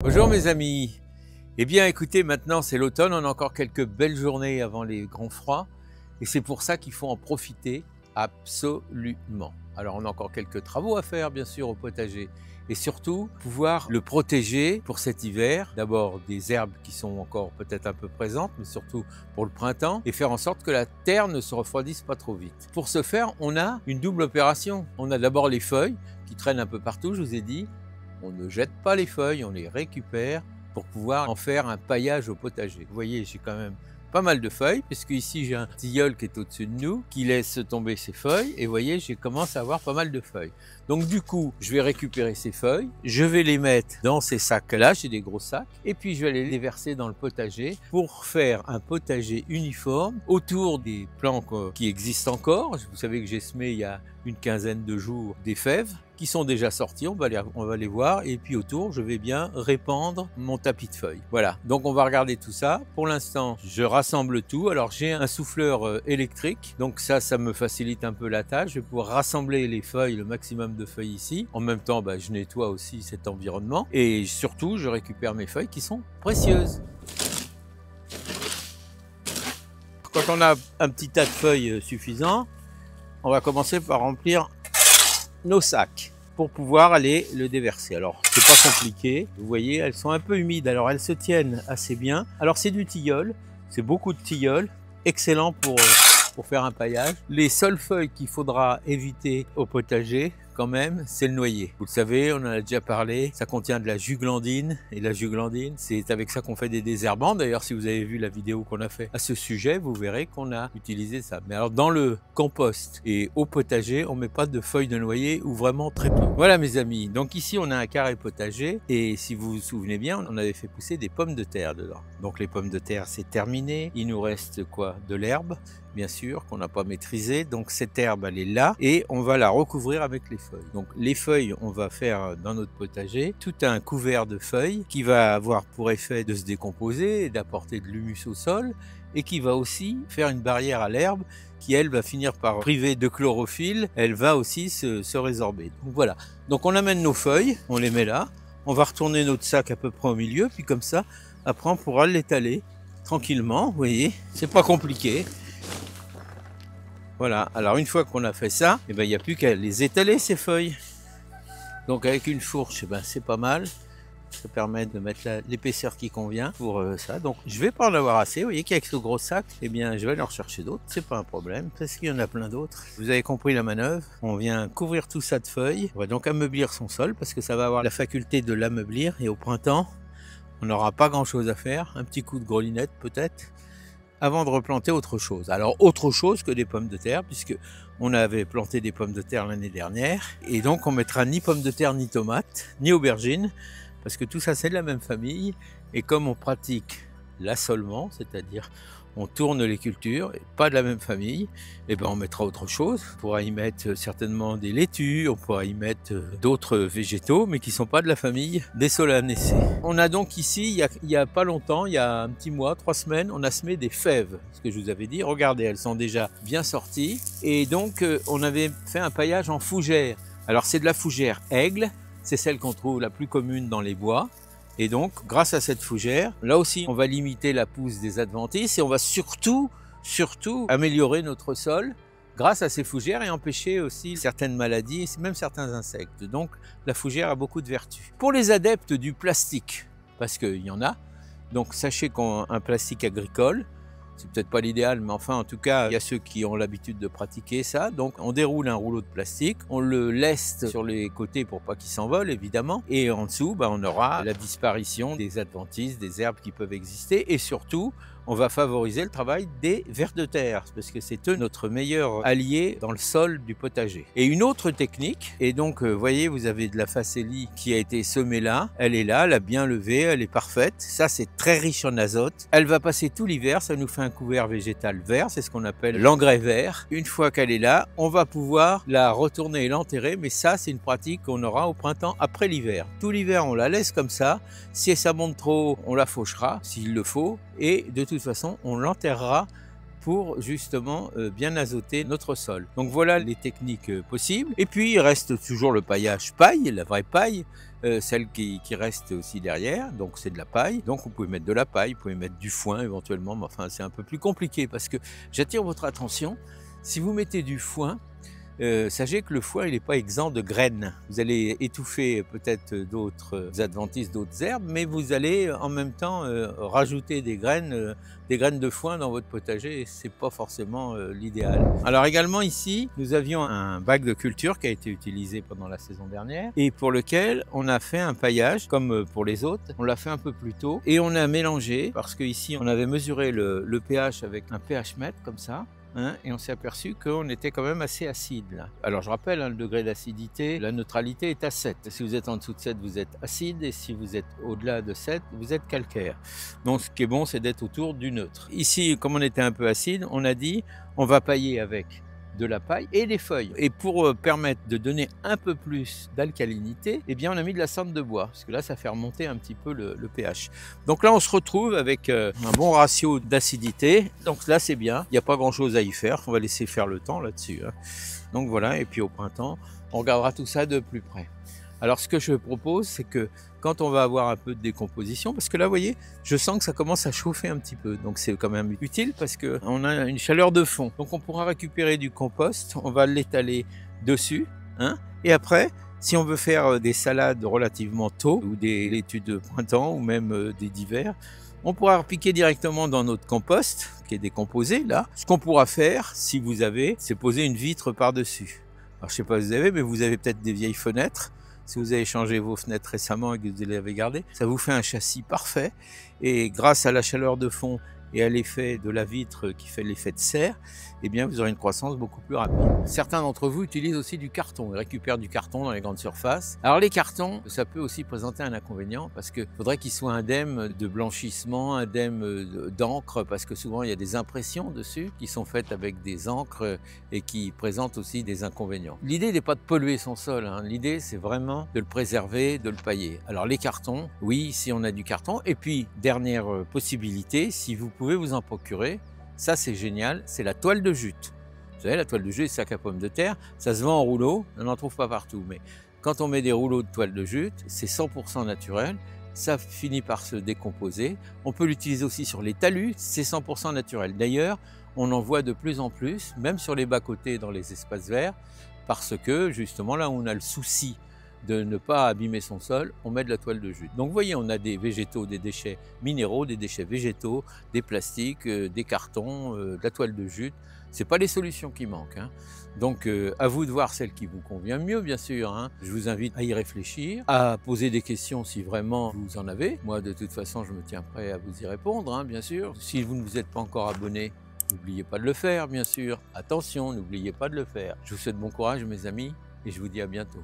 Bonjour mes amis. Eh bien écoutez, maintenant c'est l'automne, on a encore quelques belles journées avant les grands froids et c'est pour ça qu'il faut en profiter absolument. Alors on a encore quelques travaux à faire bien sûr au potager et surtout pouvoir le protéger pour cet hiver. D'abord des herbes qui sont encore peut-être un peu présentes mais surtout pour le printemps et faire en sorte que la terre ne se refroidisse pas trop vite. Pour ce faire, on a une double opération. On a d'abord les feuilles qui traînent un peu partout, je vous ai dit. On ne jette pas les feuilles, on les récupère pour pouvoir en faire un paillage au potager. Vous voyez, j'ai quand même pas mal de feuilles, puisque ici j'ai un tilleul qui est au-dessus de nous, qui laisse tomber ses feuilles, et vous voyez, j'ai commencé à avoir pas mal de feuilles. Donc du coup, je vais récupérer ces feuilles, je vais les mettre dans ces sacs-là, j'ai des gros sacs, et puis je vais les verser dans le potager pour faire un potager uniforme autour des plants qui existent encore. Vous savez que j'ai semé il y a une quinzaine de jours des fèves, qui sont déjà sortis, on va les voir, et puis autour je vais bien répandre mon tapis de feuilles. Voilà, donc on va regarder tout ça. Pour l'instant je rassemble tout. Alors j'ai un souffleur électrique, donc ça me facilite un peu la tâche. Je vais pouvoir rassembler les feuilles, le maximum de feuilles ici. En même temps je nettoie aussi cet environnement et surtout je récupère mes feuilles qui sont précieuses. Quand on a un petit tas de feuilles suffisant, on va commencer par remplir nos sacs pour pouvoir aller le déverser. Alors c'est pas compliqué, vous voyez elles sont un peu humides, alors elles se tiennent assez bien. Alors c'est du tilleul, c'est beaucoup de tilleul, excellent pour faire un paillage. Les seules feuilles qu'il faudra éviter au potager quand même, c'est le noyer. Vous le savez, on en a déjà parlé, ça contient de la juglandine, et la juglandine, c'est avec ça qu'on fait des désherbants. D'ailleurs, si vous avez vu la vidéo qu'on a fait à ce sujet, vous verrez qu'on a utilisé ça. Mais alors, dans le compost et au potager, on met pas de feuilles de noyer ou vraiment très peu. Voilà mes amis, donc ici on a un carré potager, et si vous vous souvenez bien, on avait fait pousser des pommes de terre dedans. Donc les pommes de terre, c'est terminé. Il nous reste quoi? De l'herbe, bien sûr, qu'on n'a pas maîtrisé. Donc cette herbe, elle est là, et on va la recouvrir avec les feuilles. Donc les feuilles, on va faire dans notre potager tout un couvert de feuilles qui va avoir pour effet de se décomposer et d'apporter de l'humus au sol, et qui va aussi faire une barrière à l'herbe qui, elle, va finir par priver de chlorophylle. Elle va aussi se résorber. Donc voilà. Donc on amène nos feuilles, on les met là. On va retourner notre sac à peu près au milieu, puis comme ça, après on pourra l'étaler tranquillement. Vous voyez, c'est pas compliqué. Voilà, alors une fois qu'on a fait ça, il n'y a plus qu'à les étaler ces feuilles. Donc avec une fourche, c'est pas mal. Ça permet de mettre l'épaisseur qui convient pour ça. Donc je vais pas en avoir assez. Vous voyez qu'avec ce gros sac, je vais aller en chercher d'autres. C'est pas un problème, parce qu'il y en a plein d'autres. Vous avez compris la manœuvre. On vient couvrir tout ça de feuilles. On va donc ameublir son sol, parce que ça va avoir la faculté de l'ameublir. Et au printemps, on n'aura pas grand chose à faire. Un petit coup de grelinette peut-être, avant de replanter autre chose. Alors autre chose que des pommes de terre, puisque on avait planté des pommes de terre l'année dernière, et donc on mettra ni pommes de terre, ni tomates, ni aubergines, parce que tout ça c'est de la même famille, et comme on pratique l'assolement, c'est-à-dire on tourne les cultures, et pas de la même famille, et on mettra autre chose. On pourra y mettre certainement des laitues, on pourra y mettre d'autres végétaux, mais qui ne sont pas de la famille des solanacées. On a donc ici, il y a pas longtemps, il y a un petit mois, 3 semaines, on a semé des fèves, ce que je vous avais dit. Regardez, elles sont déjà bien sorties, et donc on avait fait un paillage en fougère. Alors c'est de la fougère aigle, c'est celle qu'on trouve la plus commune dans les bois. Et donc, grâce à cette fougère, là aussi, on va limiter la pousse des adventices, et on va surtout améliorer notre sol grâce à ces fougères, et empêcher aussi certaines maladies, même certains insectes. Donc, la fougère a beaucoup de vertus. Pour les adeptes du plastique, parce qu'il y en a, donc sachez qu'un plastique agricole, c'est peut-être pas l'idéal, mais enfin, en tout cas, il y a ceux qui ont l'habitude de pratiquer ça. Donc, on déroule un rouleau de plastique, on le laisse sur les côtés pour pas qu'il s'envole, évidemment. Et en dessous, on aura la disparition des adventices, des herbes qui peuvent exister. Et surtout, on va favoriser le travail des vers de terre, parce que c'est eux notre meilleur allié dans le sol du potager. Et une autre technique, et donc, vous voyez, vous avez de la facélie qui a été semée là. Elle est là, elle a bien levé, elle est parfaite. Ça, c'est très riche en azote. Elle va passer tout l'hiver, ça nous fait un couvert végétal vert, c'est ce qu'on appelle l'engrais vert. Une fois qu'elle est là, on va pouvoir la retourner et l'enterrer, mais ça c'est une pratique qu'on aura au printemps après l'hiver. Tout l'hiver on la laisse comme ça, si ça monte trop, on la fauchera s'il le faut, et de toute façon on l'enterrera pour justement bien azoter notre sol. Donc voilà les techniques possibles. Et puis il reste toujours le paillage paille, la vraie paille, celle qui reste aussi derrière, donc c'est de la paille. Donc vous pouvez mettre de la paille, vous pouvez mettre du foin éventuellement, mais enfin c'est un peu plus compliqué parce que j'attire votre attention, si vous mettez du foin, sachez que le foin, il n'est pas exempt de graines. Vous allez étouffer peut-être d'autres adventices, d'autres herbes, mais vous allez en même temps rajouter des graines de foin dans votre potager, et c'est pas forcément l'idéal. Alors également ici, nous avions un bac de culture qui a été utilisé pendant la saison dernière et pour lequel on a fait un paillage, comme pour les autres. On l'a fait un peu plus tôt et on a mélangé, parce qu'ici on avait mesuré le pH avec un pH mètre comme ça. Et on s'est aperçu qu'on était quand même assez acide là. Alors je rappelle, le degré d'acidité, la neutralité est à 7. Si vous êtes en dessous de 7, vous êtes acide, et si vous êtes au-delà de 7, vous êtes calcaire. Donc ce qui est bon, c'est d'être autour du neutre. Ici, comme on était un peu acide, on a dit on va pailler avec de la paille et des feuilles. Et pour permettre de donner un peu plus d'alcalinité, eh bien on a mis de la cendre de bois, parce que là ça fait remonter un petit peu le pH. Donc là on se retrouve avec un bon ratio d'acidité, donc là c'est bien, il n'y a pas grand chose à y faire, on va laisser faire le temps là-dessus. Donc voilà, et puis au printemps, on regardera tout ça de plus près. Alors ce que je propose, c'est que quand on va avoir un peu de décomposition, parce que là vous voyez, je sens que ça commence à chauffer un petit peu, donc c'est quand même utile parce qu'on a une chaleur de fond. Donc on pourra récupérer du compost, on va l'étaler dessus, et après, si on veut faire des salades relativement tôt, ou des laitues de printemps, ou même des d'hiver, on pourra repiquer directement dans notre compost, qui est décomposé là. Ce qu'on pourra faire, si vous avez, c'est poser une vitre par-dessus. Alors je sais pas si vous avez, mais vous avez peut-être des vieilles fenêtres. Si vous avez changé vos fenêtres récemment et que vous les avez gardées, ça vous fait un châssis parfait. Et grâce à la chaleur de fond et à l'effet de la vitre qui fait l'effet de serre, eh bien vous aurez une croissance beaucoup plus rapide. Certains d'entre vous utilisent aussi du carton, ils récupèrent du carton dans les grandes surfaces. Alors les cartons, ça peut aussi présenter un inconvénient parce qu'il faudrait qu'ils soient indemnes de blanchissement, indemnes d'encre, parce que souvent il y a des impressions dessus qui sont faites avec des encres et qui présentent aussi des inconvénients. L'idée n'est pas de polluer son sol, l'idée c'est vraiment de le préserver, de le pailler. Alors les cartons, oui, si on a du carton, et puis dernière possibilité, si vous pouvez vous en procurer, ça c'est génial, c'est la toile de jute. Vous savez, la toile de jute, sac à pommes de terre, ça se vend en rouleau, on n'en trouve pas partout. Mais quand on met des rouleaux de toile de jute, c'est 100% naturel, ça finit par se décomposer. On peut l'utiliser aussi sur les talus, c'est 100% naturel. D'ailleurs, on en voit de plus en plus, même sur les bas-côtés dans les espaces verts, parce que justement là où on a le souci de ne pas abîmer son sol, on met de la toile de jute. Donc vous voyez, on a des végétaux, des déchets minéraux, des déchets végétaux, des plastiques, des cartons, de la toile de jute. Ce n'est pas les solutions qui manquent. Donc à vous de voir celle qui vous convient mieux, bien sûr. Je vous invite à y réfléchir, à poser des questions si vraiment vous en avez. Moi, de toute façon, je me tiens prêt à vous y répondre, bien sûr. Si vous ne vous êtes pas encore abonné, n'oubliez pas de le faire, bien sûr. Attention, n'oubliez pas de le faire. Je vous souhaite bon courage, mes amis, et je vous dis à bientôt.